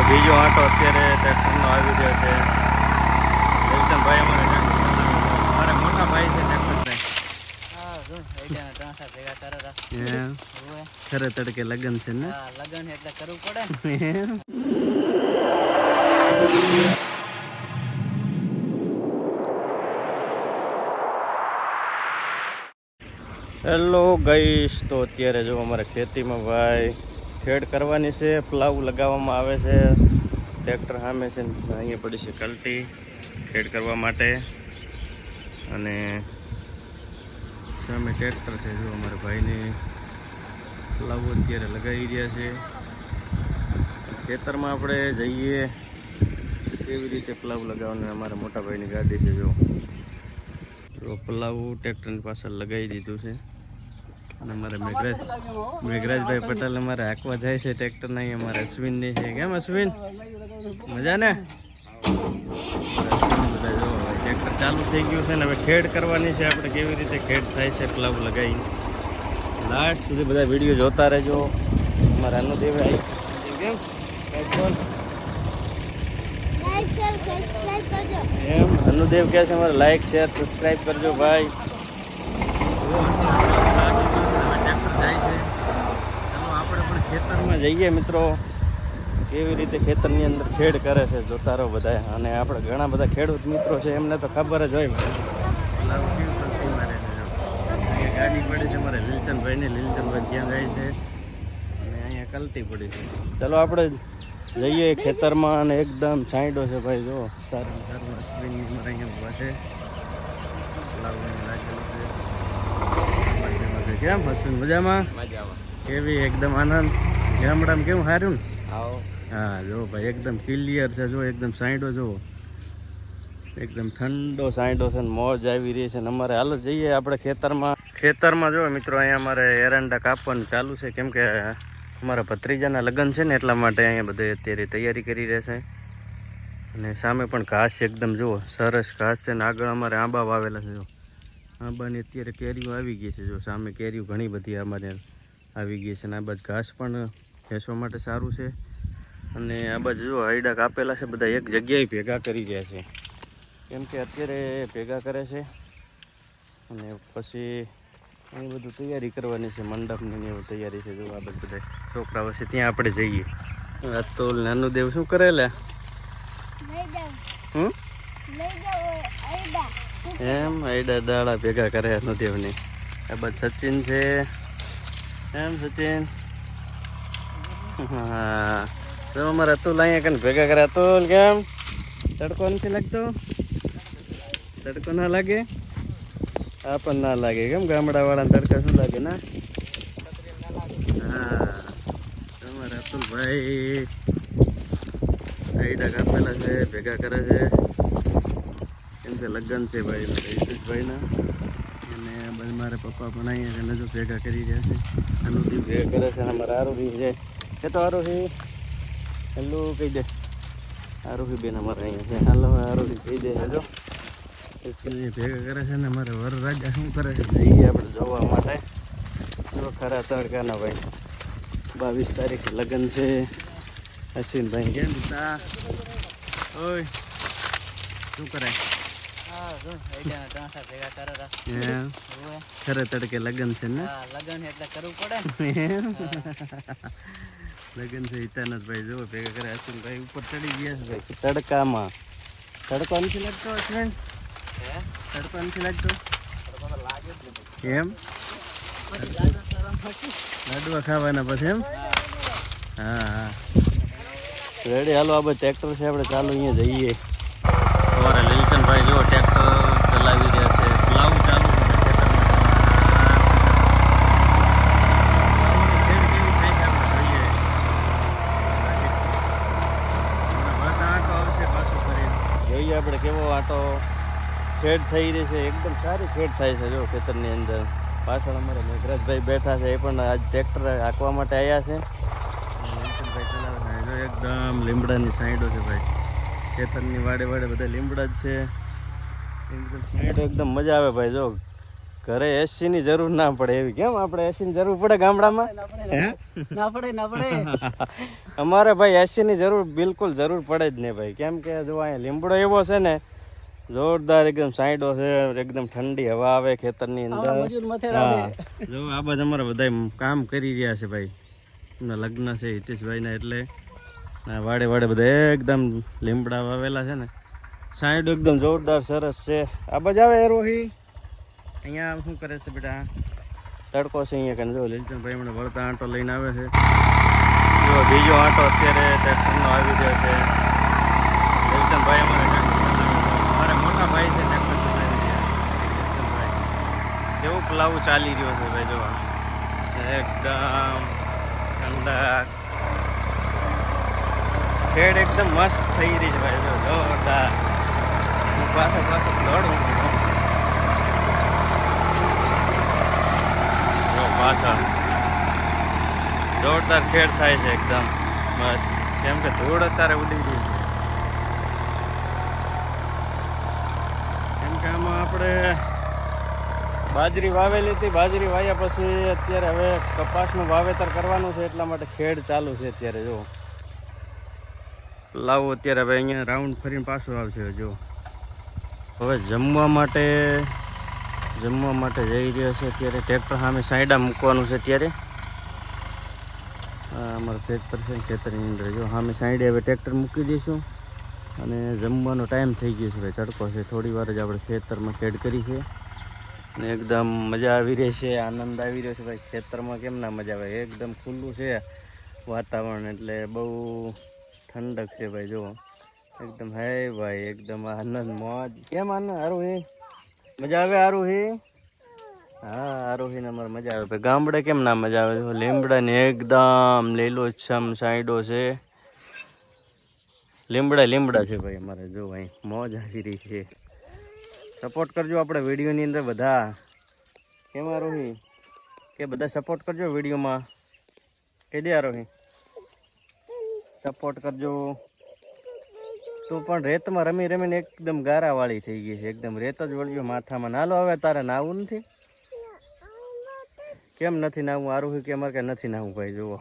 બીજો આંટો અત્યારે ટ્રેક્ટરનો આવી રહ્યો છે. દેવચંદભાઈ અમારે મોટા ભાઈ છે ટ્રેક્ટરભાઈ. ખરે તડકે લગન છે ને? લગન એટલે કરવું પડે. હેલો ગાઈસ, તો અત્યારે જો અમારે ખેતીમાં ભાઈ ખેડ કરવાની છે, પ્લાવ લગાવવામાં આવે છે. ટ્રેક્ટર સામે છે, અહીંયા પડી છે કલટી ખેડ કરવા માટે, અને સામે ટ્રેક્ટર છે. જો અમારા ભાઈને પ્લાવ અત્યારે લગાવી રહ્યા છે. ખેતરમાં આપણે જઈએ કેવી રીતે પ્લાવ લગાવવાનું, અમારા મોટા ભાઈની ગાડી છે. જો પ્લાવ ટ્રેક્ટરની પાછળ લગાવી દીધું છે. અને અમારે મેઘરાજભાઈ પટેલ અમારે હાંકવા જાય છે ટ્રેક્ટર નહીં. અમારે અશ્વિનની છે. કેમ અશ્વિન, મજા ને? બધા જો ટ્રેક્ટર ચાલુ થઈ ગયું છે ને હવે ખેડ કરવાની છે. આપણે કેવી રીતે ખેડ થાય છે પ્લાવ લગાવી, લાસ્ટ સુધી બધા વિડીયો જોતા રહેજો. અમારા અનુદેવે આવી કેમ એમ અનુદેવ કહે છે અમારે લાઈક શેર સબસ્ક્રાઈબ કરજો ભાઈ. જાય છે. ચાલો આપણે પણ ખેતરમાં જઈએ મિત્રો, કેવી રીતે ખેતરની અંદર ખેડ કરે છે જોતા રહો બધા. અને આપણે ઘણા બધા ખેડૂત મિત્રો છે, એમને તો ખબર જ હોય. અહીંયા ગાડી પડી છે અમારે લીલચંદભાઈની. લીલચંદભાઈ ક્યાં જાય છે? અને અહીંયા કલટી પડી છે. ચાલો આપણે જઈએ ખેતરમાં. અને એકદમ છાંયડો છે ભાઈ, જો સારું સારું. અશ્વિન અમારે અહીંયા ઊભા છે, લાવવાની લાગેલું છે. કેમ અશ્વિન, મજામાં? કેવી એકદમ આનંદ? ગામડામાં કેવું સારું ને? હા જો ભાઈ એકદમ ક્લિયર છે. જો એકદમ સાંયડો, જો એકદમ ઠંડો સાંયડો છે ને મોજ આવી રહી છે. ને અમારે હાલો જઈએ આપણે ખેતરમાં જો મિત્રો અહીંયા અમારે એરંડા કાપવાનું ચાલુ છે, કેમ કે અમારા ભત્રીજાના લગ્ન છે ને એટલા માટે અહીંયા બધે અત્યારે તૈયારી કરી રહેશે. અને સામે પણ ઘાસ એકદમ જુઓ સરસ ઘાસ છે. ને આગળ અમારે આંબા વાવેલા છે. જો આંબાની અત્યારે કેરીઓ આવી ગઈ છે. જો સામે કેરીઓ ઘણી બધી અમારે આવી ગઈ છે. ને આ બાજુ ઘાસ પણ ભેંસવા માટે સારું છે. અને આ બાજુ જો હૈડા કાપેલા છે, બધા એક જગ્યાએ ભેગા કરી રહ્યા છે, કેમ કે અત્યારે ભેગા કરે છે. અને પછી અહીં બધું તૈયારી કરવાની છે, મંડપની એવું તૈયારી છે. જો આ બધું બધા છોકરાઓ છે, ત્યાં આપણે જઈએ. અતુલ નાનું દેવ શું કરેલા? એમ હૈડા દાડા ભેગા કરે અનુદેવની. આ બાજુ સચિન છે. એમ સચિન? હા તો અમારે અતુલ અહીંયા કને ભેગા કરે. અતુલ કેમ તડકો નથી લાગતો? તડકો ના લાગે? આ પણ ના લાગે કેમ? ગામડાવાળાને તડકા શું લાગે ના? હા તમારે અતુલભાઈ આઈડા કાપેલા છે, ભેગા કરે છે, કેમ કે લગ્ન છે ભાઈ ઈશુભાઈના. અને બસ મારા પપ્પા પણ અહીંયા નજર ભેગા કરી રહ્યા છે. અનુદીપ ભેગા કરે છે. અને અમારા આરોહી છે. એ તો આરોહી હેલો કહી દે. આરોહી બેન અમારે અહીંયા છે. હાલો આરોહી કહી દે. જો ભેગા કરે છે. ને અમારે વરરાજા શું કરે છે જઈએ આપણે જોવા માટે. જો ખરા તડકાના ભાઈ 22 તારીખે લગ્ન છે. અશ્વિનભાઈ કેમ તા? ઓય શું કરે? ખરે તડકે લગ્ન છે ને? લગન એટલે કરવું પડે. લગ્ન છે હિતાનંદભાઈ જો ભેગા કરે. અશ્વિનભાઈ ઉપર ચડી ગયા છે ભાઈ તડકામાં. તડકો નથી લાગતો અશ્વિન? તડકો નથી લાગતો એમ? લાડવા ખાવાના પછી એમ? હા હા રેડી. હાલો આ બધું ટ્રેક્ટર છે, આપણે ચાલો અહીંયા જઈએ. તમારે લીલચંદભાઈ જો ટ્રેક્ટર ચલાવી રહ્યા છે. પ્લાવ ચાલુ છે જોઈએ આપણે કેવો આટો ખેડ થઈ રહી છે. એકદમ સારી ખેડ થાય છે જો ખેતરની અંદર. પાછળ અમારે મેઘરાજભાઈ બેઠા છે, એ પણ આજ ટ્રેક્ટર હાંકવા માટે આવ્યા છે. લીલચંદભાઈ ચલાવે છે. જો એકદમ લીમડાની સાઈડો છે ભાઈ. ખેતરની વાડે વાડે બધા લીમડા જ છે. એકદમ સાઈડો એકદમ મજા આવે ભાઈ. જો ઘરે એસી ની જરૂર ના પડે એવી. કેમ આપણે એસી ની જરૂર પડે ગામડામાં? ના પડે અમારે ભાઈ એસી ની જરૂર બિલકુલ જરૂર પડે જ નહીં ભાઈ. કેમ કે જો અહીંયા લીમડો એવો છે ને, જોરદાર એકદમ સાઈડો છે, એકદમ ઠંડી હવા આવે ખેતરની અંદર. જો આ બાજુ અમારે બધા કામ કરી રહ્યા છે ભાઈ. એમના લગ્ન છે હિતેશભાઈના, એટલે વાડે વાડે બધા એકદમ લીમડા વાવેલા છે ને. સાઈડ એકદમ જોરદાર સરસ છે. આ બાજુ આવે રોહી. અહીંયા શું કરે છે બેટા? તડકો છે અહીંયા કને. જો લીલચંદભાઈ હમણાં વળતા આંટો લઈને આવે છે. જો બીજો આંટો અત્યારે ટ્રેક્ટરનો આવી રહ્યો છે. લીલચંદભાઈ અમારે મોટા ભાઈ છે ટ્રેક્ટર ચલાવી રહ્યા. લીલચંદભાઈ કેવું પલાવું ચાલી રહ્યો છે ભાઈ. જો એકદમ ઠંડક, ખેડ એકદમ મસ્ત થઈ રહી છે ભાઈ. જો જોરદાર. હું પાછળ દોડું પાછળ. જોરદાર ખેડ થાય છે એકદમ મસ્ત. કેમ કે ધૂળ અત્યારે ઉડી ગઈ છે. કેમ કે આમાં આપણે બાજરી વાવેલી હતી. બાજરી વાવ્યા પછી અત્યારે હવે કપાસનું વાવેતર કરવાનું છે, એટલા માટે ખેડ ચાલુ છે અત્યારે. જો લાવું અત્યારે હવે અહીંયા રાઉન્ડ ફરીને પાછું આવશે. જો હવે જમવા માટે જઈ રહ્યો છે અત્યારે. ટ્રેક્ટર સામે સાઈડા મૂકવાનું છે અત્યારે. અમારું ટ્રેક્ટર છે ખેતરની અંદર. જો સામે સાઈડે હવે ટ્રેક્ટર મૂકી દઈશું અને જમવાનો ટાઈમ થઈ ગયો છે ભાઈ. તડકો છે, થોડી વાર જ આપણે ખેતરમાં ખેડ કરી છે અને એકદમ મજા આવી રહી છે, આનંદ આવી રહ્યો છે ભાઈ. ખેતરમાં કેમ ના મજા આવે? એકદમ ખુલ્લું છે વાતાવરણ, એટલે બહુ ઠંડક છે ભાઈ. જો એકદમ હે ભાઈ, એકદમ આનંદ મોજ. કેમ આનંદ? સારું હે, મજા આવે? સારું હે. હા આરોહીને અમારે મજા આવે ભાઈ. ગામડે કેમ ના મજા આવે? લીમડા ને એકદમ લીલોછમ સાઈડો છે. લીમડા છે ભાઈ અમારે. જો અહીં મોજ આવી રહી છે. સપોર્ટ કરજો આપણે વિડીયોની અંદર બધા. કેમ આરોહી? કે બધા સપોર્ટ કરજો વિડીયોમાં. કહી દે આરોહી, સપોર્ટ કરજો. તું પણ રેતમાં રમી રમીને એકદમ ગારાવાળી થઈ ગઈ છે. એકદમ રેત જ વળ્યો માથામાં. નાલો હવે તારે નાવું નથી? કેમ નથી નાવું આરોહી? કે અમારે કે નથી નાવું ભાઈ. જુઓ